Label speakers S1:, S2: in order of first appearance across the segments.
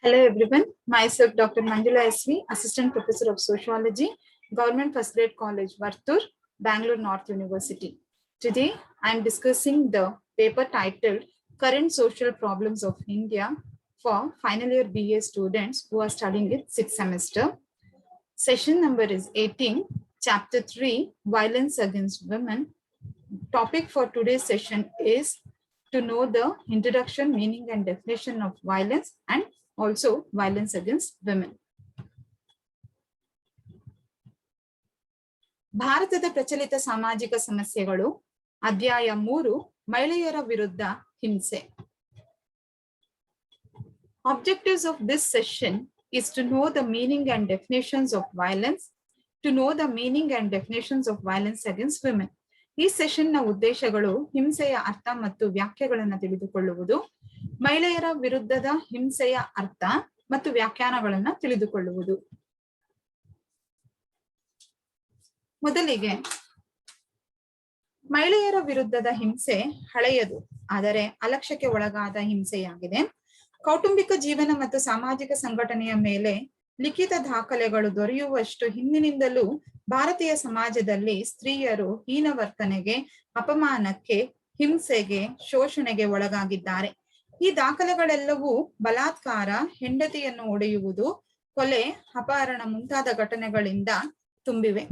S1: Hello everyone, myself Dr. Manjula SV, Assistant Professor of Sociology, Government First Grade College, Vartur, Bangalore North University. Today, I am discussing the paper titled Current Social Problems of India for final year BA students who are studying it 6th semester. Session number is 18, Chapter 3, Violence Against Women. Topic for today's session is to know the introduction, meaning and definition of violence and also violence against women. ಭಾರತದ ಪ್ರಚಲಿತ ಸಾಮಾಜಿಕ ಸಮಸ್ಯೆಗಳು ಅಧ್ಯಾಯ 3 ಮಹಿಳೆಯರ ವಿರುದ್ಧ ಹಿಂಸೆ. Objectives of this session is to know the meaning and definitions of violence, to know the meaning and definitions of violence against women. ಈ ಸೆಷನ್ನ ಉದ್ದೇಶಗಳು ಹಿಂಸೆಯ ಅರ್ಥ ಮತ್ತು ವ್ಯಾಖ್ಯೆಗಳನ್ನು ತಿಳಿದುಕೊಳ್ಳುವುದು, ಮಹಿಳೆಯರ ವಿರುದ್ಧದ ಹಿಂಸೆಯ ಅರ್ಥ ಮತ್ತು ವ್ಯಾಖ್ಯಾನಗಳನ್ನು ತಿಳಿದುಕೊಳ್ಳುವುದು. ಮೊದಲಿಗೆ ಮಹಿಳೆಯರ ವಿರುದ್ಧದ ಹಿಂಸೆ ಹಳೆಯದು, ಆದರೆ ಅಲಕ್ಷ್ಯಕ್ಕೆ ಒಳಗಾದ ಹಿಂಸೆಯಾಗಿದೆ. ಕೌಟುಂಬಿಕ ಜೀವನ ಮತ್ತು ಸಾಮಾಜಿಕ ಸಂಘಟನೆಯ ಮೇಲೆ ಲಿಖಿತ ದಾಖಲೆಗಳು ದೊರೆಯುವಷ್ಟು ಹಿಂದಿನಿಂದಲೂ ಭಾರತೀಯ ಸಮಾಜದಲ್ಲಿ ಸ್ತ್ರೀಯರು ಹೀನವರ್ತನೆಗೆ, ಅಪಮಾನಕ್ಕೆ, ಹಿಂಸೆಗೆ, ಶೋಷಣೆಗೆ ಒಳಗಾಗಿದ್ದಾರೆ. ಈ ದಾಖಲೆಗಳೆಲ್ಲವೂ ಬಲಾತ್ಕಾರ, ಹೆಂಡತಿಯನ್ನು ಒಡೆಯುವುದು, ಕೊಲೆ, ಅಪಹರಣ ಮುಂತಾದ ಘಟನೆಗಳಿಂದ ತುಂಬಿವೆ.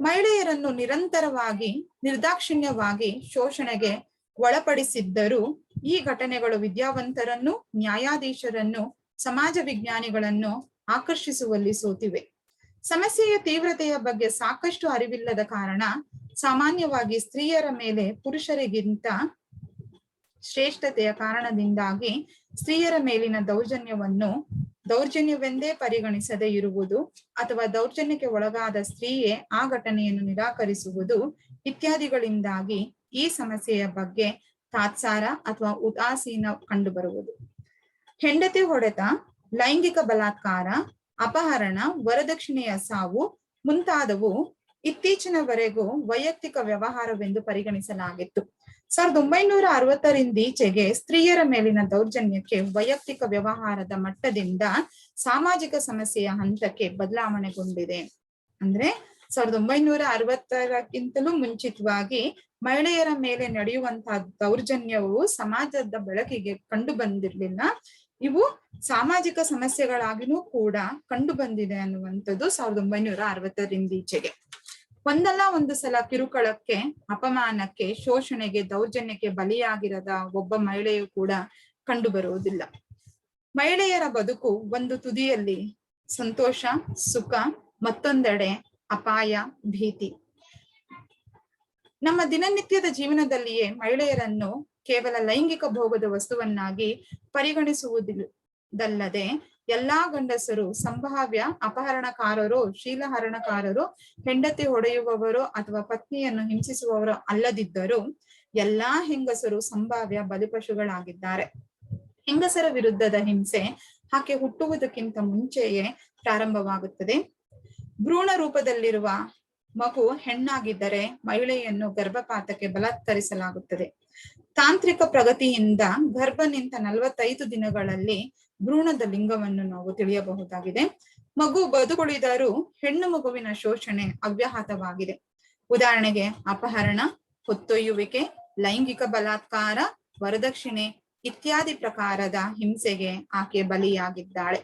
S1: ಮಹಿಳೆಯರನ್ನು ನಿರಂತರವಾಗಿ ನಿರ್ದಾಕ್ಷಿಣ್ಯವಾಗಿ ಶೋಷಣೆಗೆ ಒಳಪಡಿಸಿದ್ದರೂ ಈ ಘಟನೆಗಳು ವಿದ್ಯಾವಂತರನ್ನು, ನ್ಯಾಯಾಧೀಶರನ್ನು, ಸಮಾಜ ವಿಜ್ಞಾನಿಗಳನ್ನು ಆಕರ್ಷಿಸುವಲ್ಲಿ ಸೋತಿವೆ. ಸಮಸ್ಯೆಯ ತೀವ್ರತೆಯ ಬಗ್ಗೆ ಸಾಕಷ್ಟು ಅರಿವಿಲ್ಲದ ಕಾರಣ ಸಾಮಾನ್ಯವಾಗಿ ಸ್ತ್ರೀಯರ ಮೇಲೆ ಪುರುಷರಿಗಿಂತ ಶ್ರೇಷ್ಠತೆಯ ಕಾರಣದಿಂದಾಗಿ ಸ್ತ್ರೀಯರ ಮೇಲಿನ ದೌರ್ಜನ್ಯವೆಂದೇ ಪರಿಗಣಿಸದೇ ಇರುವುದು ಅಥವಾ ದೌರ್ಜನ್ಯಕ್ಕೆ ಒಳಗಾದ ಸ್ತ್ರೀಯೇ ಆ ಘಟನೆಯನ್ನು ನಿರಾಕರಿಸುವುದು ಇತ್ಯಾದಿಗಳಿಂದಾಗಿ ಈ ಸಮಸ್ಯೆಯ ಬಗ್ಗೆ ತಾತ್ಸಾರ ಅಥವಾ ಉದಾಸೀನ ಕಂಡುಬರುವುದು. ಹೆಂಡತಿ ಹೊಡೆತ, ಲೈಂಗಿಕ ಬಲಾತ್ಕಾರ, ಅಪಹರಣ, ವರದಕ್ಷಿಣೆಯ ಸಾವು ಮುಂತಾದವು ಇತ್ತೀಚಿನವರೆಗೂ ವೈಯಕ್ತಿಕ ವ್ಯವಹಾರವೆಂದು ಪರಿಗಣಿಸಲಾಗಿತ್ತು. 1960ರಿಂದೀಚೆಗೆ ಸ್ತ್ರೀಯರ ಮೇಲಿನ ದೌರ್ಜನ್ಯಕ್ಕೆ ವೈಯಕ್ತಿಕ ವ್ಯವಹಾರದ ಮಟ್ಟದಿಂದ ಸಾಮಾಜಿಕ ಸಮಸ್ಯೆಯ ಹಂತಕ್ಕೆ ಬದಲಾವಣೆಗೊಂಡಿದೆ. ಅಂದ್ರೆ 1960ಕ್ಕಿಂತಲೂ ಮುಂಚಿತವಾಗಿ ಮಹಿಳೆಯರ ಮೇಲೆ ನಡೆಯುವಂತಹ ದೌರ್ಜನ್ಯವು ಸಮಾಜದ ಬೆಳಕಿಗೆ ಕಂಡು ಬಂದಿರಲಿಲ್ಲ. ಇವು ಸಾಮಾಜಿಕ ಸಮಸ್ಯೆಗಳಾಗಿನೂ ಕೂಡ ಕಂಡು ಬಂದಿದೆ ಅನ್ನುವಂಥದ್ದು 1960ರಿಂದೀಚೆಗೆ. ಒಂದಲ್ಲ ಒಂದು ಸಲ ಕಿರುಕುಳಕ್ಕೆ, ಅಪಮಾನಕ್ಕೆ, ಶೋಷಣೆಗೆ, ದೌರ್ಜನ್ಯಕ್ಕೆ ಬಲಿಯಾಗಿರದ ಒಬ್ಬ ಮಹಿಳೆಯು ಕೂಡ ಕಂಡು ಬರುವುದಿಲ್ಲ. ಮಹಿಳೆಯರ ಬದುಕು ಒಂದು ತುದಿಯಲ್ಲಿ ಸಂತೋಷ, ಸುಖ, ಮತ್ತೊಂದೆಡೆ ಅಪಾಯ, ಭೀತಿ. ನಮ್ಮ ದಿನನಿತ್ಯದ ಜೀವನದಲ್ಲಿಯೇ ಮಹಿಳೆಯರನ್ನು ಕೇವಲ ಲೈಂಗಿಕ ಭೋಗದ ವಸ್ತುವನ್ನಾಗಿ ಪರಿಗಣಿಸುವುದಲ್ಲದೆ ಎಲ್ಲಾ ಗಂಡಸರು ಸಂಭಾವ್ಯ ಅಪಹರಣಕಾರರೋ, ಶೀಲಹರಣಕಾರರೋ, ಹೆಂಡತಿ ಹೊಡೆಯುವವರೋ ಅಥವಾ ಪತ್ನಿಯನ್ನು ಹಿಂಸಿಸುವವರೋ ಅಲ್ಲದಿದ್ದರೂ ಎಲ್ಲಾ ಹೆಂಗಸರು ಸಂಭಾವ್ಯ ಬಲಿಪಶುಗಳಾಗಿದ್ದಾರೆ. ಹೆಂಗಸರ ವಿರುದ್ಧದ ಹಿಂಸೆ ಆಕೆ ಹುಟ್ಟುವುದಕ್ಕಿಂತ ಮುಂಚೆಯೇ ಪ್ರಾರಂಭವಾಗುತ್ತದೆ. ಭ್ರೂಣ ರೂಪದಲ್ಲಿರುವ ಮಗು ಹೆಣ್ಣಾಗಿದ್ದರೆ ಮಹಿಳೆಯನ್ನು ಗರ್ಭಪಾತಕ್ಕೆ ಬಲಾತ್ಕರಿಸಲಾಗುತ್ತದೆ. ತಾಂತ್ರಿಕ ಪ್ರಗತಿಯಿಂದ ಗರ್ಭ ನಿಂತ 45 ದಿನಗಳಲ್ಲಿ ಭ್ರೂಣದ ಲಿಂಗವನ್ನು ನಾವು ತಿಳಿಯಬಹುದಾಗಿದೆ. ಮಗು ಬದುಕುಳಿದರೂ ಹೆಣ್ಣು ಮಗುವಿನ ಶೋಷಣೆ ಅವ್ಯಾಹತವಾಗಿದೆ. ಉದಾಹರಣೆಗೆ ಅಪಹರಣ, ಹೊತ್ತೊಯ್ಯುವಿಕೆ, ಲೈಂಗಿಕ ಬಲಾತ್ಕಾರ, ವರದಕ್ಷಿಣೆ ಇತ್ಯಾದಿ ಪ್ರಕಾರದ ಹಿಂಸೆಗೆ ಆಕೆ ಬಲಿಯಾಗಿದ್ದಾಳೆ.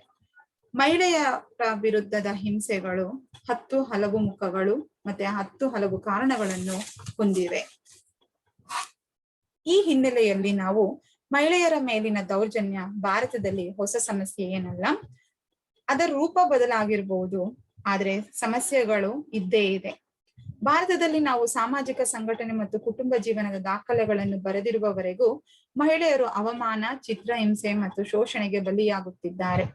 S1: ಮಹಿಳೆಯರ ವಿರುದ್ಧದ ಹಿಂಸೆಗಳು 10 ಹಲವು ಮುಖಗಳು ಮತ್ತೆ 10 ಹಲವು ಕಾರಣಗಳನ್ನು ಹೊಂದಿವೆ. ಈ ಹಿನ್ನೆಲೆಯಲ್ಲಿ ನಾವು ಮಹಿಳೆಯರ ಮೇಲಿನ ದೌರ್ಜನ್ಯ ಭಾರತದಲ್ಲಿ ಹೊಸ ಸಮಸ್ಯೆ ಏನಲ್ಲ. ಅದರ ರೂಪ ಬದಲಾಗಿರ್ಬಹುದು, ಆದ್ರೆ ಸಮಸ್ಯೆಗಳು ಇದ್ದೇ ಇದೆ. ಭಾರತದಲ್ಲಿ ನಾವು ಸಾಮಾಜಿಕ ಸಂಘಟನೆ ಮತ್ತು ಕುಟುಂಬ ಜೀವನದ ದಾಖಲೆಗಳನ್ನು ಬರೆದಿರುವವರೆಗೂ ಮಹಿಳೆಯರು ಅವಮಾನ, ಚಿತ್ರಹಿಂಸೆ ಮತ್ತು ಶೋಷಣೆಗೆ ಬಲಿಯಾಗುತ್ತಿದ್ದಾರೆ.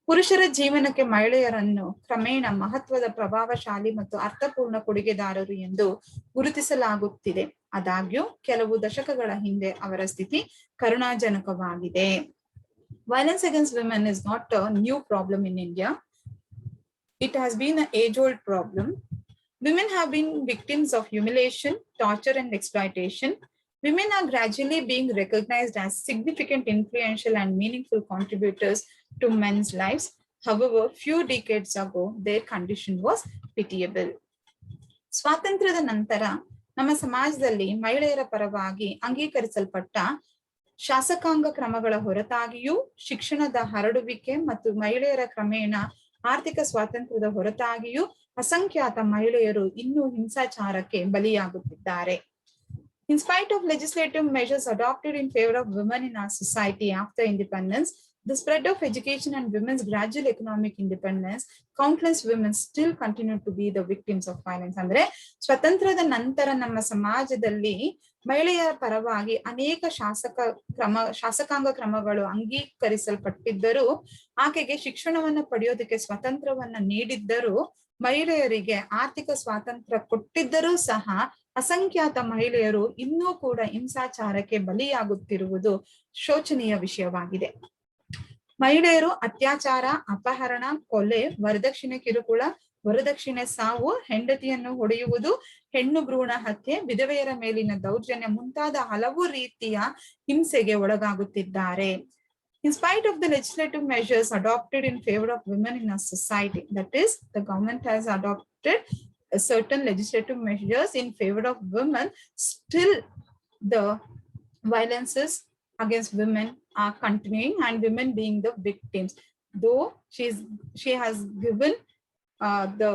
S1: ಪುರುಷರ ಜೀವನಕ್ಕೆ ಮಹಿಳೆಯರನ್ನು ಕ್ರಮೇಣ ಮಹತ್ವದ, ಪ್ರಭಾವಶಾಲಿ ಮತ್ತು ಅರ್ಥಪೂರ್ಣ ಕೊಡುಗೆದಾರರು ಎಂದು ಗುರುತಿಸಲಾಗುತ್ತಿದೆ. ಆದಾಗ್ಯೂ ಕೆಲವು ದಶಕಗಳ ಹಿಂದೆ ಅವರ ಸ್ಥಿತಿ ಕರುಣಾಜನಕವಾಗಿದೆ. Violence against women is not a new problem in India. It has been an age-old problem. Women have been victims of humiliation, torture, and exploitation. Women are gradually being recognized as significant, influential, and meaningful contributors to men's lives. However, few decades ago, their condition was pitiable. ಸ್ವಾತಂತ್ರ್ಯದ ನಂತರ ನಮ್ಮ ಸಮಾಜದಲ್ಲಿ ಮಹಿಳೆಯರ ಪರವಾಗಿ ಅಂಗೀಕರಿಸಲ್ಪಟ್ಟ ಶಾಸಕಾಂಗ ಕ್ರಮಗಳ ಹೊರತಾಗಿಯೂ ಶಿಕ್ಷಣದ ಹರಡುವಿಕೆ ಮತ್ತು ಮಹಿಳೆಯರ ಕ್ರಮೇಣ ಆರ್ಥಿಕ ಸ್ವಾತಂತ್ರ್ಯದ ಹೊರತಾಗಿಯೂ ಅಸಂಖ್ಯಾತ ಮಹಿಳೆಯರು ಇನ್ನೂ ಹಿಂಸಾಚಾರಕ್ಕೆ ಬಲಿಯಾಗುತ್ತಿದ್ದಾರೆ. In spite of legislative measures adopted in favor of women in our society after independence, the spread of education and women's gradual economic independence, countless women still continue to be the victims of violence. ಅಂದ್ರೆ ಸ್ವತಂತ್ರದ ನಂತರ ನಮ್ಮ ಸಮಾಜದಲ್ಲಿ ಮಹಿಳೆಯರ ಪರವಾಗಿ ಅನೇಕ ಶಾಸಕಾಂಗ ಕ್ರಮಗಳು ಅಂಗೀಕರಿಸಲ್ಪಟ್ಟಿದ್ದರೂ, ಆಕೆಗೆ ಶಿಕ್ಷಣವನ್ನು ಪಡೆಯೋದಕ್ಕೆ ಸ್ವಾತಂತ್ರ್ಯವನ್ನ ನೀಡಿದ್ದರೂ, ಮಹಿಳೆಯರಿಗೆ ಆರ್ಥಿಕ ಸ್ವಾತಂತ್ರ್ಯ ಕೊಟ್ಟಿದ್ದರೂ ಸಹ ಅಸಂಖ್ಯಾತ ಮಹಿಳೆಯರು ಇನ್ನೂ ಕೂಡ ಹಿಂಸಾಚಾರಕ್ಕೆ ಬಲಿಯಾಗುತ್ತಿರುವುದು ಶೋಚನೀಯ ವಿಷಯವಾಗಿದೆ. ಮಹಿಳೆಯರು ಅತ್ಯಾಚಾರ, ಅಪಹರಣ, ಕೊಲೆ, ವರದಕ್ಷಿಣೆ ಕಿರುಕುಳ, ವರದಕ್ಷಿಣೆ ಸಾವು, ಹೆಂಡತಿಯನ್ನು ಹೊಡೆಯುವುದು, ಹೆಣ್ಣು ಭ್ರೂಣ ಹತ್ಯೆ, ವಿಧವೆಯರ ಮೇಲಿನ ದೌರ್ಜನ್ಯ ಮುಂತಾದ ಹಲವು ರೀತಿಯ ಹಿಂಸೆಗೆ ಒಳಗಾಗುತ್ತಿದ್ದಾರೆ. In spite of the legislative measures adopted in favor of women in our society, that is, the government has adopted certain legislative measures in favor of women, still the violences against women are continuing and women being the victims. Though she has given the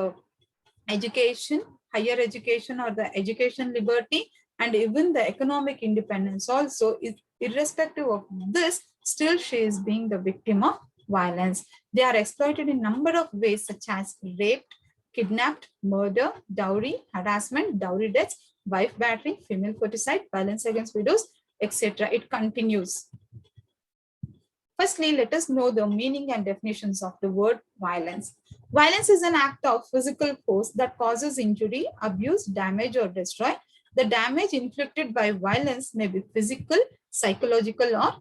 S1: education, higher education or the education liberty and even the economic independence also, is irrespective of this, still she is being the victim of violence. They are exploited in number of ways such as raped, kidnapped, murder, dowry, harassment, dowry deaths, wife battery, female foeticide, violence against widows, etc. It continues. Firstly, let us know the meaning and definitions of the word violence. Violence is an act of physical force that causes injury, abuse, damage, or destroy. The damage inflicted by violence may be physical, psychological, or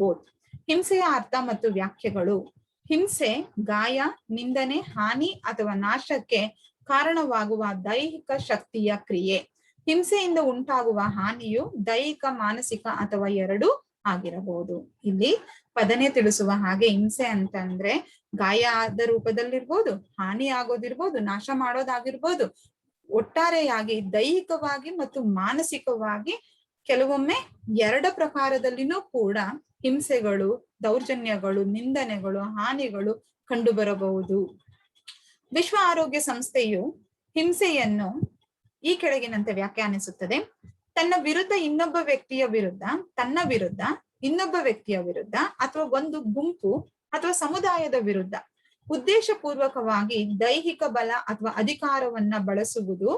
S1: both. ಹಿಂಸೆಯ ಅರ್ಥ ಮತ್ತು ವ್ಯಾಖ್ಯೆಗಳು. ಹಿಂಸೆ ಗಾಯ, ನಿಂದನೆ, ಹಾನಿ ಅಥವಾ ನಾಶಕ್ಕೆ ಕಾರಣವಾಗುವ ದೈಹಿಕ ಶಕ್ತಿಯ ಕ್ರಿಯೆ. ಹಿಂಸೆಯಿಂದ ಉಂಟಾಗುವ ಹಾನಿಯು ದೈಹಿಕ, ಮಾನಸಿಕ ಅಥವಾ ಎರಡೂ ಆಗಿರಬಹುದು. ಇಲ್ಲಿ ಪದನೆ ತಿಳಿಸುವ ಹಾಗೆ ಹಿಂಸೆ ಅಂತಂದ್ರೆ ಗಾಯ ಆದ ರೂಪದಲ್ಲಿರ್ಬೋದು, ಹಾನಿ ಆಗೋದಿರ್ಬೋದು, ನಾಶ ಮಾಡೋದಾಗಿರ್ಬೋದು. ಒಟ್ಟಾರೆಯಾಗಿ ದೈಹಿಕವಾಗಿ ಮತ್ತು ಮಾನಸಿಕವಾಗಿ ಕೆಲವೊಮ್ಮೆ ಎರಡು ಪ್ರಕಾರದಲ್ಲಿನೂ ಕೂಡ ಹಿಂಸೆಗಳು, ದೌರ್ಜನ್ಯಗಳು, ನಿಂದನೆಗಳು, ಹಾನಿಗಳು ಕಂಡುಬರಬಹುದು. ವಿಶ್ವ ಆರೋಗ್ಯ ಸಂಸ್ಥೆಯು ಹಿಂಸೆಯನ್ನು ಈ ಕೆಳಗಿನಂತೆ ವ್ಯಾಖ್ಯಾನಿಸುತ್ತದೆ. ತನ್ನ ವಿರುದ್ಧ ಇನ್ನೊಬ್ಬ ವ್ಯಕ್ತಿಯ ವಿರುದ್ಧ, ತನ್ನ ವಿರುದ್ಧ ಇನ್ನೊಬ್ಬ ವ್ಯಕ್ತಿಯ ವಿರುದ್ಧ ಅಥವಾ ಒಂದು ಗುಂಪು ಅಥವಾ ಸಮುದಾಯದ ವಿರುದ್ಧ ಉದ್ದೇಶಪೂರ್ವಕವಾಗಿ ದೈಹಿಕ ಬಲ ಅಥವಾ ಅಧಿಕಾರವನ್ನ ಬಳಸುವುದು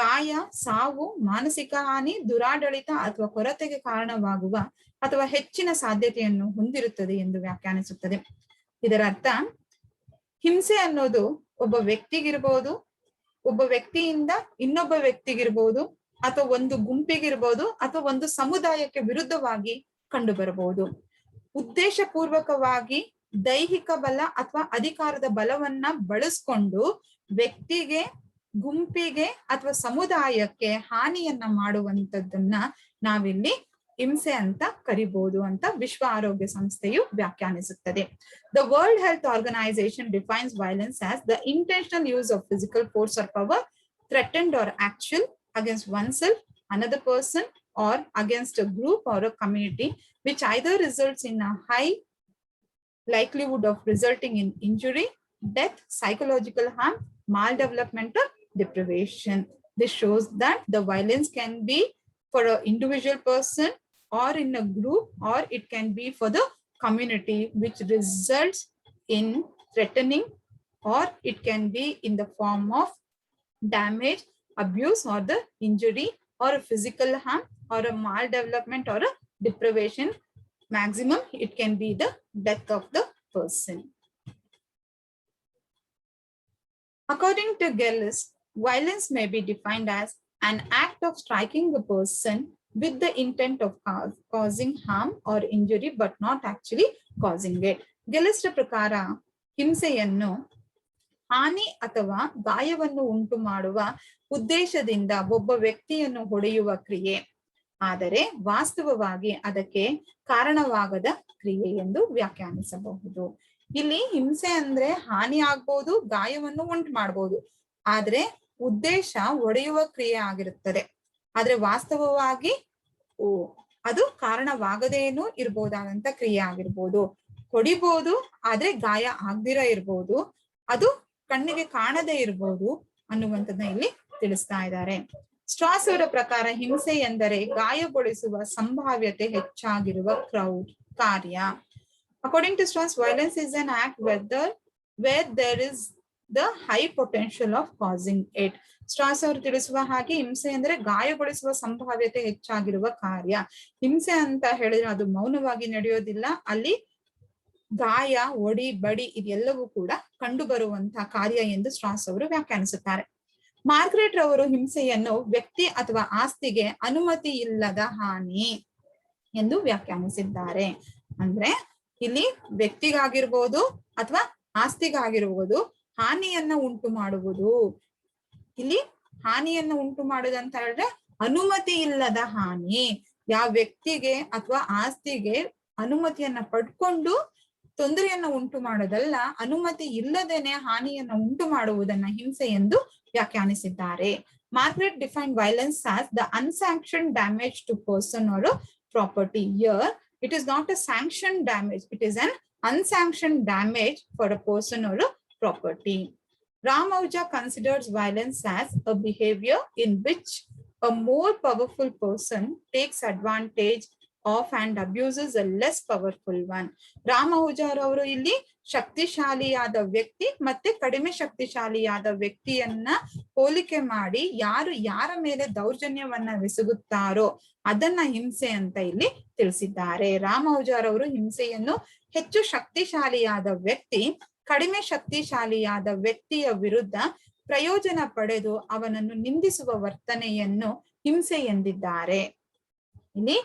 S1: ಗಾಯ, ಸಾವು, ಮಾನಸಿಕ ಹಾನಿ, ದುರಾಡಳಿತ ಅಥವಾ ಕೊರತೆಗೆ ಕಾರಣವಾಗುವ ಅಥವಾ ಹೆಚ್ಚಿನ ಸಾಧ್ಯತೆಯನ್ನು ಹೊಂದಿರುತ್ತದೆ ಎಂದು ವ್ಯಾಖ್ಯಾನಿಸುತ್ತದೆ. ಇದರ ಅರ್ಥ, ಹಿಂಸೆ ಅನ್ನೋದು ಒಬ್ಬ ವ್ಯಕ್ತಿಗಿರ್ಬೋದು, ಒಬ್ಬ ವ್ಯಕ್ತಿಯಿಂದ ಇನ್ನೊಬ್ಬ ವ್ಯಕ್ತಿಗಿರ್ಬೋದು, ಅಥವಾ ಒಂದು ಗುಂಪಿಗಿರ್ಬೋದು, ಅಥವಾ ಒಂದು ಸಮುದಾಯಕ್ಕೆ ವಿರುದ್ಧವಾಗಿ ಕಂಡು ಬರಬಹುದು. ಉದ್ದೇಶಪೂರ್ವಕವಾಗಿ ದೈಹಿಕ ಬಲ ಅಥವಾ ಅಧಿಕಾರದ ಬಲವನ್ನ ಬಳಸ್ಕೊಂಡು ವ್ಯಕ್ತಿಗೆ, ಗುಂಪಿಗೆ ಅಥವಾ ಸಮುದಾಯಕ್ಕೆ ಹಾನಿಯನ್ನ ಮಾಡುವಂತದ್ದನ್ನ ನಾವಿಲ್ಲಿ ಹಿಂಸೆ ಅಂತ ಕರಿಬಹುದು ಅಂತ ವಿಶ್ವ ಆರೋಗ್ಯ ಸಂಸ್ಥೆಯು ವ್ಯಾಖ್ಯಾನಿಸುತ್ತದೆ. The World Health Organization defines violence as the intentional use of physical force or power, threatened or actual, against oneself, another person, or against a group or a community, which either results in a high likelihood of resulting in injury, death, psychological harm, maldevelopment, or deprivation. This shows that the violence can be for an individual person or in a group, or it can be for the community, which results in threatening, or it can be in the form of damage, abuse, or the injury, or a physical harm, or a maldevelopment, or a deprivation. Maximum, it can be the death of the person. According to Gillis, violence may be defined as an act of striking the person with the intent of causing harm or injury, but not actually causing it. Gillis ಪ್ರಕಾರ ಹಿಂಸೆಯನ್ನು ಹಾನಿ ಅಥವಾ ಗಾಯವನ್ನು ಉಂಟು ಮಾಡುವ ಉದ್ದೇಶದಿಂದ ಒಬ್ಬ ವ್ಯಕ್ತಿಯನ್ನು ಹೊಡೆಯುವ ಕ್ರಿಯೆ, ಆದರೆ ವಾಸ್ತವವಾಗಿ ಅದಕ್ಕೆ ಕಾರಣವಾಗದ ಕ್ರಿಯೆ ಎಂದು ವ್ಯಾಖ್ಯಾನಿಸಬಹುದು. ಇಲ್ಲಿ ಹಿಂಸೆ ಅಂದ್ರೆ ಹಾನಿ ಆಗ್ಬೋದು, ಗಾಯವನ್ನು ಉಂಟು ಮಾಡ್ಬೋದು, ಆದ್ರೆ ಉದ್ದೇಶ ಒಡೆಯುವ ಕ್ರಿಯೆ ಆಗಿರುತ್ತದೆ. ಆದ್ರೆ ವಾಸ್ತವವಾಗಿ ಅದು ಕಾರಣವಾಗದೇನು ಇರ್ಬೋದಾದಂತ ಕ್ರಿಯೆ ಆಗಿರ್ಬೋದು. ಹೊಡಿಬಹುದು ಆದ್ರೆ ಗಾಯ ಆಗ್ದಿರ ಇರ್ಬೋದು, ಅದು ಕಣ್ಣಿಗೆ ಕಾಣದೇ ಇರ್ಬೋದು ಅನ್ನುವಂಥದ್ದನ್ನ ಇಲ್ಲಿ ತಿಳಿಸ್ತಾ ಇದ್ದಾರೆ. ಸ್ಟ್ರಾಸ್ ಅವರ ಪ್ರಕಾರ ಹಿಂಸೆ ಎಂದರೆ ಗಾಯಗೊಳಿಸುವ ಸಂಭಾವ್ಯತೆ ಹೆಚ್ಚಾಗಿರುವ ಕಾರ್ಯ. According to Strauss, violence is an act where there is the high potential of causing it. Straws ಅವರು ತಿಳಿಸುವ ಹಾಗೆ ಹಿಂಸೆ ಅಂದ್ರೆ ಗಾಯಗೊಳಿಸುವ ಸಂಭಾವ್ಯತೆ ಹೆಚ್ಚಾಗಿರುವ ಕಾರ್ಯ. ಹಿಂಸೆ ಅಂತ ಹೇಳಿದ್ರೆ ಅದು ಮೌನವಾಗಿ ನಡೆಯೋದಿಲ್ಲ, ಅಲ್ಲಿ ಗಾಯ, ಒಡಿ, ಬಡಿ ಇದೆಲ್ಲವೂ ಕೂಡ ಕಂಡು ಬರುವಂತಹ ಕಾರ್ಯ ಎಂದು ಸ್ಟ್ರಾಸ್ ಅವರು ವ್ಯಾಖ್ಯಾನಿಸುತ್ತಾರೆ. ಮಾರ್ಗ್ರೆಟ್ ರವರು ಹಿಂಸೆಯನ್ನು ವ್ಯಕ್ತಿ ಅಥವಾ ಆಸ್ತಿಗೆ ಅನುಮತಿ ಇಲ್ಲದ ಹಾನಿ ಎಂದು ವ್ಯಾಖ್ಯಾನಿಸಿದ್ದಾರೆ. ಅಂದ್ರೆ ಇಲ್ಲಿ ವ್ಯಕ್ತಿಗಾಗಿರ್ಬೋದು ಅಥವಾ ಆಸ್ತಿಗಾಗಿರ್ಬೋದು ಹಾನಿಯನ್ನ ಉಂಟು ಮಾಡುವುದು. ಇಲ್ಲಿ ಹಾನಿಯನ್ನ ಉಂಟು ಮಾಡುದಂತ ಹೇಳಿದ್ರೆ ಅನುಮತಿ ಇಲ್ಲದ ಹಾನಿ. ಯಾವ ವ್ಯಕ್ತಿಗೆ ಅಥವಾ ಆಸ್ತಿಗೆ ಅನುಮತಿಯನ್ನ ಪಡ್ಕೊಂಡು ತೊಂದರೆಯನ್ನ ಉಂಟು ಮಾಡೋದಲ್ಲ, ಅನುಮತಿ ಇಲ್ಲದೇನೆ ಹಾನಿಯನ್ನ ಉಂಟು ಮಾಡುವುದನ್ನ ಹಿಂಸೆ ಎಂದು ವ್ಯಾಖ್ಯಾನಿಸಿದ್ದಾರೆ. Margaret defined violence as the unsanctioned damage to person or property. Here it is not a sanctioned damage, it is an unsanctioned damage for a person or a property. Ramanuja considers violence as a behavior in which a more powerful person takes advantage of and abuses a less powerful one. ರಾಮಾನುಜರವರು ಇಲ್ಲಿ ಶಕ್ತಿಶಾಲಿಯಾದ ವ್ಯಕ್ತಿ ಮತ್ತೆ ಕಡಿಮೆ ಶಕ್ತಿಶಾಲಿಯಾದ ವ್ಯಕ್ತಿಯನ್ನ ಹೋಲಿಕೆ ಮಾಡಿ ಯಾರು ಯಾರ ಮೇಲೆ ದೌರ್ಜನ್ಯವನ್ನ ಎಸಗುತ್ತಾರೋ ಅದನ್ನ ಹಿಂಸೆ ಅಂತ ಇಲ್ಲಿ ತಿಳಿಸಿದ್ದಾರೆ. ರಾಮಾನುಜರವರು ಹಿಂಸೆಯನ್ನು ಹೆಚ್ಚು ಶಕ್ತಿಶಾಲಿಯಾದ ವ್ಯಕ್ತಿ ಕಡಿಮೆ ಶಕ್ತಿಶಾಲಿಯಾದ ವ್ಯಕ್ತಿಯ ವಿರುದ್ಧ ಪ್ರಯೋಜನ ಪಡೆದು ಅವನನ್ನು ನಿಂದಿಸುವ ವರ್ತನೆಯನ್ನು ಹಿಂಸೆ ಎಂದಿದ್ದಾರೆ. ಇಲ್ಲಿ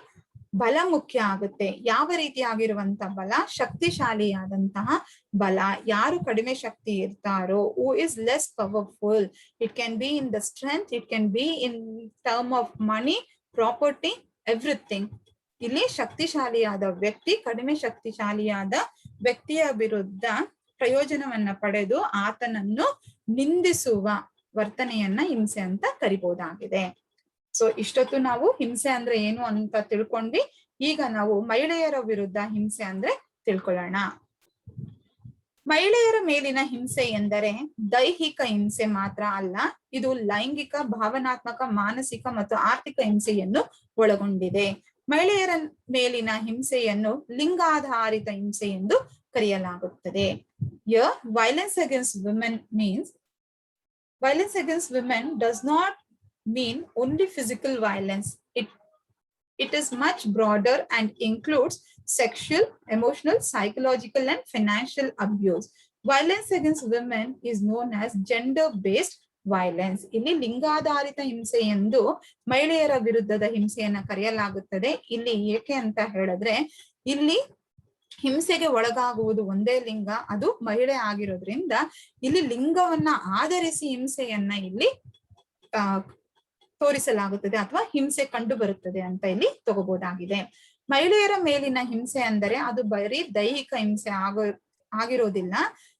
S1: ಬಲ ಮುಖ್ಯ ಆಗುತ್ತೆ. ಯಾವ ರೀತಿಯಾಗಿರುವಂತ ಬಲ? ಶಕ್ತಿಶಾಲಿಯಾದಂತಹ ಬಲ. ಯಾರು ಕಡಿಮೆ ಶಕ್ತಿ ಇರ್ತಾರೋ, who is less powerful, it can be in the strength, it can be in term of money, property, everything. ಇಲ್ಲಿ ಶಕ್ತಿಶಾಲಿಯಾದ ವ್ಯಕ್ತಿ ಕಡಿಮೆ ಶಕ್ತಿಶಾಲಿಯಾದ ವ್ಯಕ್ತಿಯ ವಿರುದ್ಧ ಪ್ರಯೋಜನವನ್ನ ಪಡೆದು ಆತನನ್ನು ನಿಂದಿಸುವ ವರ್ತನೆಯನ್ನ ಹಿಂಸೆ ಅಂತ ಕರಿಬಹುದಾಗಿದೆ. ಸೊ ಇಷ್ಟೊತ್ತು ನಾವು ಹಿಂಸೆ ಅಂದ್ರೆ ಏನು ಅಂತ ತಿಳ್ಕೊಂಡ್ವಿ. ಈಗ ನಾವು ಮಹಿಳೆಯರ ವಿರುದ್ಧ ಹಿಂಸೆ ಅಂದ್ರೆ ತಿಳ್ಕೊಳ್ಳೋಣ. ಮಹಿಳೆಯರ ಮೇಲಿನ ಹಿಂಸೆ ಎಂದರೆ ದೈಹಿಕ ಹಿಂಸೆ ಮಾತ್ರ ಅಲ್ಲ, ಇದು ಲೈಂಗಿಕ, ಭಾವನಾತ್ಮಕ, ಮಾನಸಿಕ ಮತ್ತು ಆರ್ಥಿಕ ಹಿಂಸೆಯನ್ನು ಒಳಗೊಂಡಿದೆ. ಮಹಿಳೆಯರ ಮೇಲಿನ ಹಿಂಸೆಯನ್ನು ಲಿಂಗಾಧಾರಿತ ಹಿಂಸೆ ಎಂದು ಕರೆಯಲಾಗುತ್ತದೆ. Here, violence against women does not mean only physical violence. It is much broader and includes sexual, emotional, psychological, and financial abuse. Violence against women is known as gender-based violence. ಇಲ್ಲಿ ಲಿಂಗಾಧಾರಿತ ಹಿಂಸೆ ಎಂದು ಮಹಿಳೆಯರ ವಿರುದ್ಧದ ಹಿಂಸೆಯನ್ನ ಕರೆಯಲಾಗುತ್ತದೆ. ಇಲ್ಲಿ ಏಕೆ ಅಂತ ಹೇಳಿದ್ರೆ, ಇಲ್ಲಿ ಹಿಂಸೆಗೆ ಒಳಗಾಗುವುದು ಒಂದೇ ಲಿಂಗ, ಅದು ಮಹಿಳೆ ಆಗಿರೋದ್ರಿಂದ ಇಲ್ಲಿ ಲಿಂಗವನ್ನ ಆಧರಿಸಿ ಹಿಂಸೆಯನ್ನ ಇಲ್ಲಿ ತೋರಿಸಲಾಗುತ್ತದೆ ಅಥವಾ ಹಿಂಸೆ ಕಂಡು ಬರುತ್ತದೆ ಅಂತ ಇಲ್ಲಿ ತಗೋಬಹುದಾಗಿದೆ. ಮಹಿಳೆಯರ ಮೇಲಿನ ಹಿಂಸೆ ಅಂದರೆ ಅದು ಬರೀ ದೈಹಿಕ ಹಿಂಸೆ ಆಗಿರೋದಿಲ್ಲ.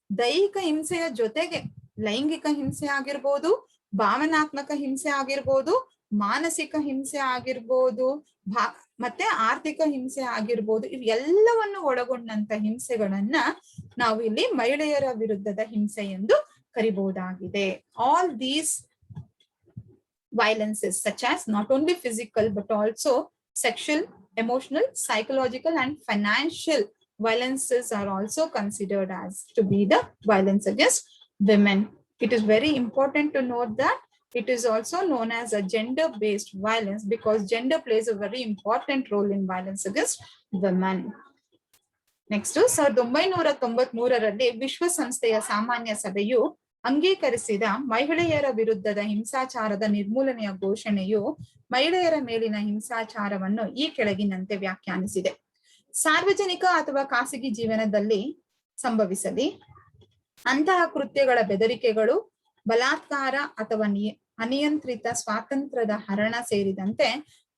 S1: ದೈಹಿಕ ಹಿಂಸೆಯ ಜೊತೆಗೆ ಲೈಂಗಿಕ ಹಿಂಸೆ ಆಗಿರ್ಬೋದು, ಭಾವನಾತ್ಮಕ ಹಿಂಸೆ ಆಗಿರ್ಬೋದು, ಮಾನಸಿಕ ಹಿಂಸೆ ಆಗಿರ್ಬೋದು, ಮತ್ತೆ ಆರ್ಥಿಕ ಹಿಂಸೆ ಆಗಿರ್ಬೋದು. ಇವೆಲ್ಲವನ್ನು ಒಳಗೊಂಡಂತ ಹಿಂಸೆಗಳನ್ನ ನಾವು ಇಲ್ಲಿ ಮಹಿಳೆಯರ ವಿರುದ್ಧದ ಹಿಂಸೆ ಎಂದು ಕರಿಬಹುದಾಗಿದೆ. All these violences such as not only physical but also sexual, emotional, psychological and financial violences are also considered as to be the violence against women. It is very important to note that it is also known as a gender-based violence because gender plays a very important role in violence against women. Next, 1993ರಲ್ಲಿ ವಿಶ್ವಸಂಸ್ಥೆಯ ಸಾಮಾನ್ಯ ಸಭೆಯು ಅಂಗೀಕರಿಸಿದ ಮಹಿಳೆಯರ ವಿರುದ್ಧದ ಹಿಂಸಾಚಾರದ ನಿರ್ಮೂಲನೆಯ ಘೋಷಣೆಯು ಮಹಿಳೆಯರ ಮೇಲಿನ ಹಿಂಸಾಚಾರವನ್ನು ಈ ಕೆಳಗಿನಂತೆ ವ್ಯಾಖ್ಯಾನಿಸಿದೆ. ಸಾರ್ವಜನಿಕ ಅಥವಾ ಖಾಸಗಿ ಜೀವನದಲ್ಲಿ ಸಂಭವಿಸಲಿ ಅಂತಹ ಕೃತ್ಯಗಳ ಬೆದರಿಕೆಗಳು, ಬಲಾತ್ಕಾರ ಅಥವಾ ಅನಿಯಂತ್ರಿತ ಸ್ವಾತಂತ್ರ್ಯದ ಹರಣ ಸೇರಿದಂತೆ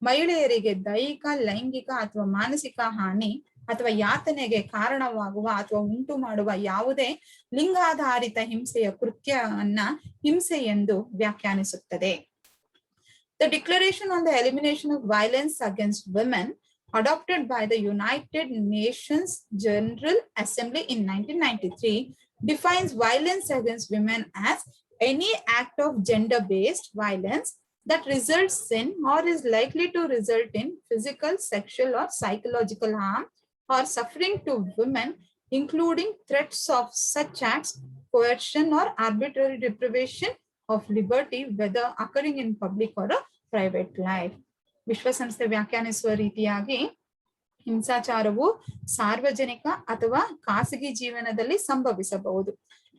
S1: ಮಹಿಳೆಯರಿಗೆ ದೈಹಿಕ, ಲೈಂಗಿಕ ಅಥವಾ ಮಾನಸಿಕ ಹಾನಿ ಅಥವಾ ಯಾತನೆಗೆ ಕಾರಣವಾಗುವ ಅಥವಾ ಉಂಟು ಮಾಡುವ ಯಾವುದೇ ಲಿಂಗಾಧಾರಿತ ಹಿಂಸೆಯ ಕೃತ್ಯವನ್ನ ಹಿಂಸೆ ಎಂದು ವ್ಯಾಖ್ಯಾನಿಸುತ್ತದೆ. The Declaration on the Elimination of Violence Against Women, adopted by the United Nations General Assembly in 1993, defines violence against women as any act of gender-based violence that results in or is likely to result in physical, sexual, or psychological harm or suffering to women, including threats of such acts, coercion, or arbitrary deprivation of liberty, whether occurring in public or a private life. ವಿಶ್ವಸಂಸ್ಥೆ ವ್ಯಾಖ್ಯಾನಿಸುವ ರೀತಿಯಾಗಿ ಹಿಂಸಾಚಾರವು ಸಾರ್ವಜನಿಕ ಅಥವಾ ಖಾಸಗಿ ಜೀವನದಲ್ಲಿ ಸಂಭವಿಸಬಹುದು.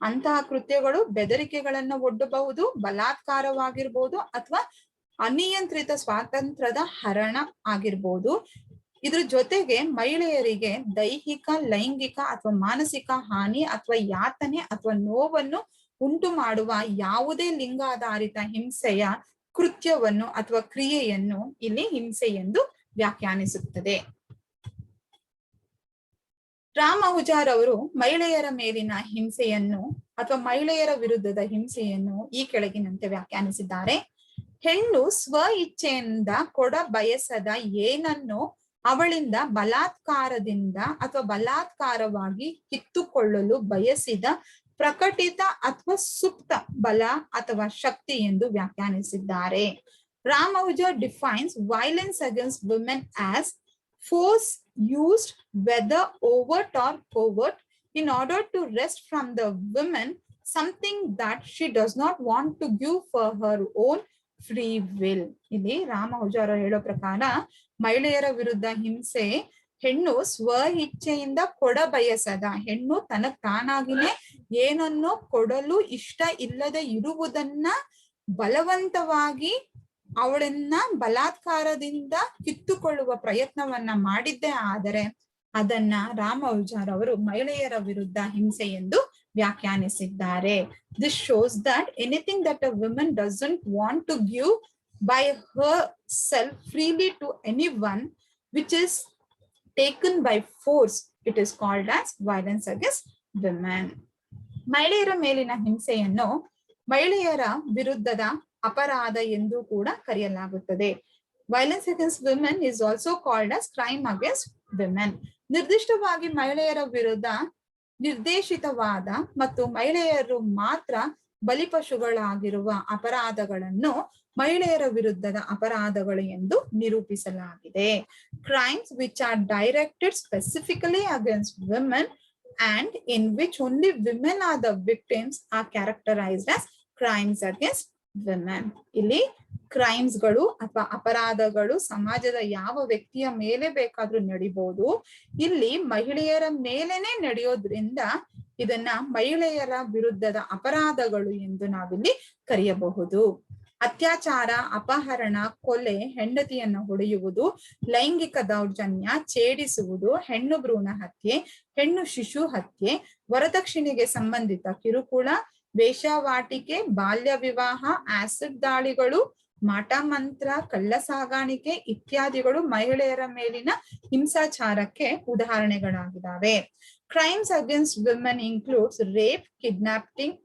S1: ಅಂತಹ ಕೃತ್ಯಗಳು ಬೆದರಿಕೆಗಳನ್ನು ಒಡ್ಡಬಹುದು, ಬಲಾತ್ಕಾರವಾಗಿರ್ಬೋದು ಅಥವಾ ಅನಿಯಂತ್ರಿತ ಸ್ವಾತಂತ್ರ್ಯದ ಹರಣ ಆಗಿರ್ಬೋದು. ಇದ್ರ ಜೊತೆಗೆ ಮಹಿಳೆಯರಿಗೆ ದೈಹಿಕ, ಲೈಂಗಿಕ ಅಥವಾ ಮಾನಸಿಕ ಹಾನಿ ಅಥವಾ ಯಾತನೆ ಅಥವಾ ನೋವನ್ನು ಉಂಟು ಮಾಡುವ ಯಾವುದೇ ಲಿಂಗಾಧಾರಿತ ಹಿಂಸೆಯ ಕೃತ್ಯವನ್ನು ಅಥವಾ ಕ್ರಿಯೆಯನ್ನು ಇಲ್ಲಿ ಹಿಂಸೆ ಎಂದು ವ್ಯಾಖ್ಯಾನಿಸುತ್ತದೆ. ರಾಮ್ ಅಹುಜಾರ್ ಅವರು ಮಹಿಳೆಯರ ಮೇಲಿನ ಹಿಂಸೆಯನ್ನು ಅಥವಾ ಮಹಿಳೆಯರ ವಿರುದ್ಧದ ಹಿಂಸೆಯನ್ನು ಈ ಕೆಳಗಿನಂತೆ ವ್ಯಾಖ್ಯಾನಿಸಿದ್ದಾರೆ. ಹೆಣ್ಣು ಸ್ವ ಇಚ್ಛೆಯಿಂದ ಕೊಡ ಬಯಸದ ಏನನ್ನು ಅವಳಿಂದ ಬಲಾತ್ಕಾರದಿಂದ ಅಥವಾ ಬಲಾತ್ಕಾರವಾಗಿ ಕಿತ್ತುಕೊಳ್ಳಲು ಬಯಸಿದ ಪ್ರಕಟಿತ ಅಥವಾ ಸುಪ್ತ ಬಲ ಅಥವಾ ಶಕ್ತಿ ಎಂದು ವ್ಯಾಖ್ಯಾನಿಸಿದ್ದಾರೆ. ರಾಮ್ ಅಹುಜಾರ್ defines violence against women as force used, whether overt or covert, in order to wrest from the woman something that she does not want to give for her own free will. ಇಲ್ಲಿ ರಾಮ್ ಅಹುಜಾರ್ ಹೇಳೋ ಪ್ರಕಾರ ಮಹಿಳೆಯರ ವಿರುದ್ಧ ಹಿಂಸೆ ಹೆಣ್ಣು ಸ್ವ ಇಚ್ಛೆಯಿಂದ ಕೊಡ ಬಯಸದ, ಹೆಣ್ಣು ತನಗ್ ತಾನಾಗಿನೇ ಏನನ್ನೋ ಕೊಡಲು ಇಷ್ಟ ಇಲ್ಲದೆ ಇರುವುದನ್ನ ಬಲವಂತವಾಗಿ ಅವಳನ್ನ ಬಲಾತ್ಕಾರದಿಂದ ಕಿತ್ತುಕೊಳ್ಳುವ ಪ್ರಯತ್ನವನ್ನ ಮಾಡಿದ್ದೇ ಆದರೆ ಅದನ್ನ ರಾಮ್ ಅಹುಜಾರ್ ಅವರು ಮಹಿಳೆಯರ ವಿರುದ್ಧ ಹಿಂಸೆ ಎಂದು ವ್ಯಾಖ್ಯಾನಿಸಿದ್ದಾರೆ. This shows that anything that a woman doesn't want to give by herself freely to anyone, which is taken by force, it is called as violence against women. ಮಹಿಳೆಯರ ಮೇಲಿನ ಹಿಂಸೆಯನ್ನು ಮಹಿಳೆಯರ ವಿರುದ್ಧದ ಅಪರಾಧ ಎಂದು ಕೂಡ ಕರೆಯಲಾಗುತ್ತದೆ. Violence against women is also called as crime against women. ನಿರ್ದಿಷ್ಟವಾಗಿ ಮಹಿಳೆಯರ ವಿರುದ್ಧ ನಿರ್ದೇಶಿತವಾದ ಮತ್ತು ಮಹಿಳೆಯರು ಮಾತ್ರ ಬಲಿಪಶುಗಳಾಗಿರುವ ಅಪರಾಧಗಳನ್ನು ಮಹಿಳೆಯರ ವಿರುದ್ಧದ ಅಪರಾಧಗಳು ಎಂದು ನಿರೂಪಿಸಲಾಗಿದೆ. Crimes which are directed specifically against women and in which only women are the victims are characterized as crimes against women. ಇಲ್ಲಿ ಕ್ರೈಮ್ಸ್ ಗಳು ಅಥವಾ ಅಪರಾಧಗಳು ಸಮಾಜದ ಯಾವ ವ್ಯಕ್ತಿಯ ಮೇಲೆ ಬೇಕಾದ್ರೂ ನಡಿಬಹುದು. ಇಲ್ಲಿ ಮಹಿಳೆಯರ ಮೇಲೇನೆ ನಡೆಯೋದ್ರಿಂದ ಇದನ್ನ ಮಹಿಳೆಯರ ವಿರುದ್ಧದ ಅಪರಾಧಗಳು ಎಂದು ನಾವಿಲ್ಲಿ ಕರೆಯಬಹುದು. ಅತ್ಯಾಚಾರ, ಅಪಹರಣ, ಕೊಲೆ, ಹೆಂಡತಿಯನ್ನು ಹೊಡೆಯುವುದು, ಲೈಂಗಿಕ ದೌರ್ಜನ್ಯ, ಛೇಡಿಸುವುದು, ಹೆಣ್ಣು ಭ್ರೂಣ ಹತ್ಯೆ, ಹೆಣ್ಣು ಶಿಶು ಹತ್ಯೆ, ವರದಕ್ಷಿಣೆಗೆ ಸಂಬಂಧಿತ ಕಿರುಕುಳ, ವೇಶ್ಯಾವಾಟಿಕೆ, ಬಾಲ್ಯ ವಿವಾಹ, ಆಸಿಡ್ ದಾಳಿಗಳು, ಮಾಟ ಮಂತ್ರ, ಕಳ್ಳ ಸಾಗಾಣಿಕೆ ಇತ್ಯಾದಿಗಳು ಮಹಿಳೆಯರ ಮೇಲಿನ ಹಿಂಸಾಚಾರಕ್ಕೆ ಉದಾಹರಣೆಗಳಾಗಿದ್ದಾವೆ. Crimes against women includes rape, kidnapping,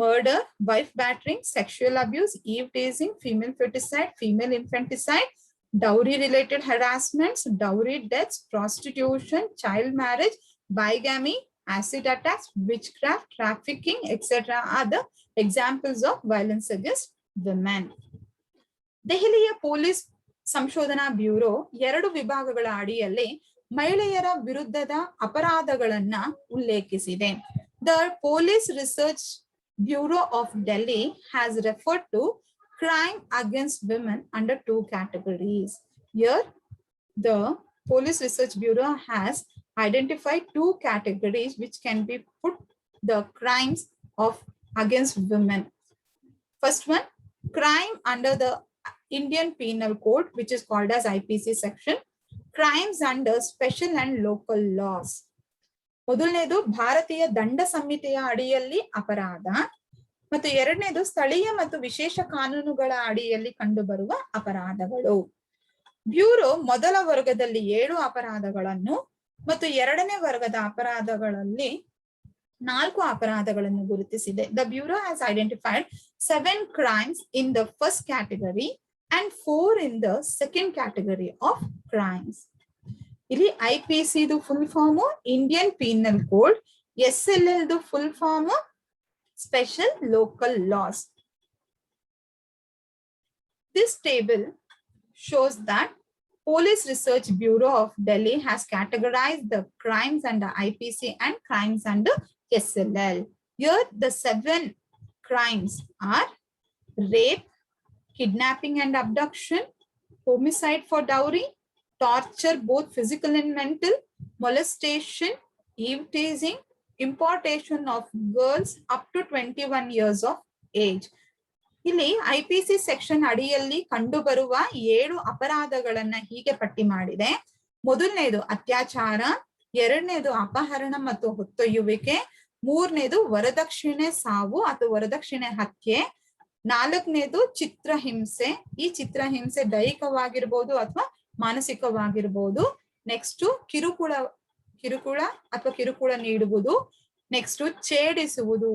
S1: murder, wife battering, sexual abuse, eve teasing, female feticide, female infanticide, dowry related harassments, dowry deaths, prostitution, child marriage, bigamy, acid attacks, witchcraft, trafficking, etc. are the examples of violence against women. ದೆಹಲಿಯ police ಸಂಶೋಧನಾ bureau 2 ವಿಭಾಗಗಳ ಅಡಿಯಲ್ಲಿ ಮಹಿಳೆಯರ ವಿರುದ್ಧದ ಅಪರಾಧಗಳನ್ನ ಉಲ್ಲೇಖಿಸಿದೆ. The Police Research Bureau of Delhi has referred to crime against women under 2 categories. Here, the Police Research Bureau has identified 2 categories which can be put the crimes of against women. First one, crime under the Indian Penal Code, which is called as IPC section. Crimes under special and local laws. ಮೊದಲನೇದು ಭಾರತೀಯ ದಂಡ ಸಂಹಿತೆಯ ಅಡಿಯಲ್ಲಿ ಅಪರಾಧ ಮತ್ತು ಎರಡನೇದು ಸ್ಥಳೀಯ ಮತ್ತು ವಿಶೇಷ ಕಾನೂನುಗಳ ಅಡಿಯಲ್ಲಿ ಕಂಡುಬರುವ ಅಪರಾಧಗಳು. ಬ್ಯೂರೋ ಮೊದಲ ವರ್ಗದಲ್ಲಿ 7 ಅಪರಾಧಗಳನ್ನು ಮತ್ತು ಎರಡನೇ ವರ್ಗದ ಅಪರಾಧಗಳಲ್ಲಿ 4 ಅಪರಾಧಗಳನ್ನು ಗುರುತಿಸಿದೆ. The Bureau has identified 7 crimes in the first category and 4 in the second category of crimes. ಇಲ್ಲಿ IPC ದು full form Indian penal code, SLL ದು full form special local laws. This table shows that Police Research Bureau of Delhi has categorized the crimes under IPC and crimes under SLL. Here the 7 crimes are rape, kidnapping and abduction, homicide for dowry, torture both physical and mental, molestation, eve-teasing, importation of girls up to 21 years of age. ಇಲ್ಲಿ IPC section ಅಡಿಯಲ್ಲಿ ಕಂಡುಬರುವ 7 ಅಪರಾಧಗಳನ್ನ ಹೀಗೆ ಪಟ್ಟಿ ಮಾಡಿದೆ. ಮೊದಲನೇದು ಅತ್ಯಾಚಾರ, ಎರಡನೇದು ಅಪಹರಣ ಮತ್ತು ಹೊತ್ತೊಯ್ಯುವಿಕೆ, ಮೂರನೇದು ವರದಕ್ಷಿಣೆ ಸಾವು ಅಥವಾ ವರದಕ್ಷಿಣೆ ಹತ್ಯೆ, ನಾಲ್ಕನೇದು ಚಿತ್ರಹಿಂಸೆ. ಈ ಚಿತ್ರಹಿಂಸೆ ದೈಹಿಕವಾಗಿರ್ಬೋದು ಅಥವಾ ಮಾನಸಿಕವಾಗಿರ್ಬೋದು. ನೆಕ್ಸ್ಟ್ ಕಿರುಕುಳ ಅಥವಾ ಕಿರುಕುಳ ನೀಡುವುದು. ನೆಕ್ಸ್ಟ್ ಛೇಡಿಸುವುದು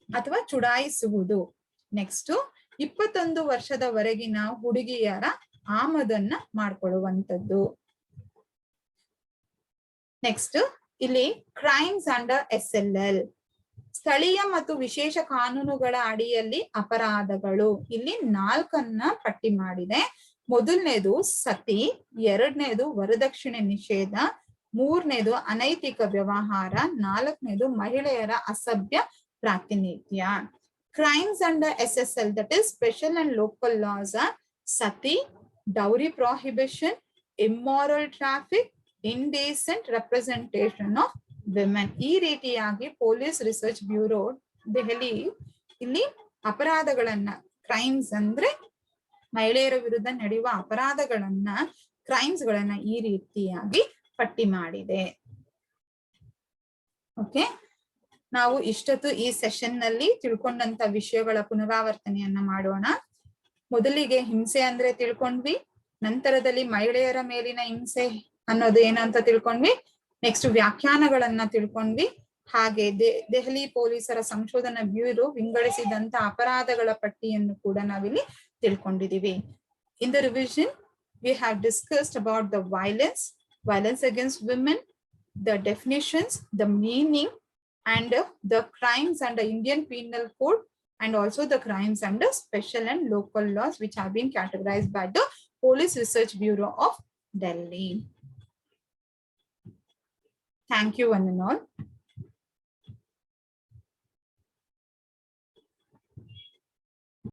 S1: ಅಥವಾ ಚುಡಾಯಿಸುವುದು. ನೆಕ್ಸ್ಟ್ 21 ವರ್ಷದವರೆಗಿನ ಹುಡುಗಿಯರ ಆಮದನ್ನ ಮಾಡ್ಕೊಳ್ಳುವಂಥದ್ದು. ನೆಕ್ಸ್ಟ್ ಇಲ್ಲಿ ಕ್ರೈಮ್ಸ್ ಅಂಡರ್ SLL, ಸ್ಥಳೀಯ ಮತ್ತು ವಿಶೇಷ ಕಾನೂನುಗಳ ಅಡಿಯಲ್ಲಿ ಅಪರಾಧಗಳು. ಇಲ್ಲಿ 4 ಪಟ್ಟಿ ಮಾಡಿದೆ. ಮೊದಲನೇದು ಸತಿ, ಎರಡನೇದು ವರದಕ್ಷಿಣೆ ನಿಷೇಧ, ಮೂರನೇದು ಅನೈತಿಕ ವ್ಯವಹಾರ, ನಾಲ್ಕನೇದು ಮಹಿಳೆಯರ ಅಸಭ್ಯ ಪ್ರಾತಿನಿಧ್ಯ. Crimes under SSL, that is special and local laws, are sati, dowry prohibition, immoral traffic, indecent representation of women. ಈ ರೀತಿಯಾಗಿ ಪೊಲೀಸ್ ರಿಸರ್ಚ್ ಬ್ಯೂರೋ ದೆಹಲಿ ಇಲ್ಲಿ ಅಪರಾಧಗಳನ್ನ, ಕ್ರೈಮ್ಸ್ ಅಂದ್ರೆ ಮಹಿಳೆಯರ ವಿರುದ್ಧ ನಡೆಯುವ ಅಪರಾಧಗಳನ್ನ, ಕ್ರೈಮ್ಸ್ ಗಳನ್ನ ಈ ರೀತಿಯಾಗಿ ಪಟ್ಟಿ ಮಾಡಿದೆ. ಓಕೆ, ನಾವು ಇಷ್ಟೊತ್ತು ಈ ಸೆಷನ್ ನಲ್ಲಿ ತಿಳ್ಕೊಂಡಂತ ವಿಷಯಗಳ ಪುನರಾವರ್ತನೆಯನ್ನ ಮಾಡೋಣ. ಮೊದಲಿಗೆ ಹಿಂಸೆ ಅಂದ್ರೆ ತಿಳ್ಕೊಂಡ್ವಿ, ನಂತರದಲ್ಲಿ ಮಹಿಳೆಯರ ಮೇಲಿನ ಹಿಂಸೆ ಅನ್ನೋದು ಏನಂತ ತಿಳ್ಕೊಂಡ್ವಿ, ನೆಕ್ಸ್ಟ್ ವ್ಯಾಖ್ಯಾನಗಳನ್ನ ತಿಳ್ಕೊಂಡ್ವಿ, ಹಾಗೆ ದೆಹಲಿ ಪೊಲೀಸರ ಸಂಶೋಧನಾ ಬ್ಯೂರೋ ವಿಂಗಡಿಸಿದಂತ ಅಪರಾಧಗಳ ಪಟ್ಟಿಯನ್ನು ಕೂಡ ನಾವಿಲ್ಲಿ ತಿಳ್ಕೊಂಡಿದೀವಿ. In the revision we have discussed about the violence against women, the definitions, the meaning, and the crimes under Indian Penal Code, and also the crimes under special and local laws which have been categorized by the Police Research Bureau of Delhi. Thank you one and all.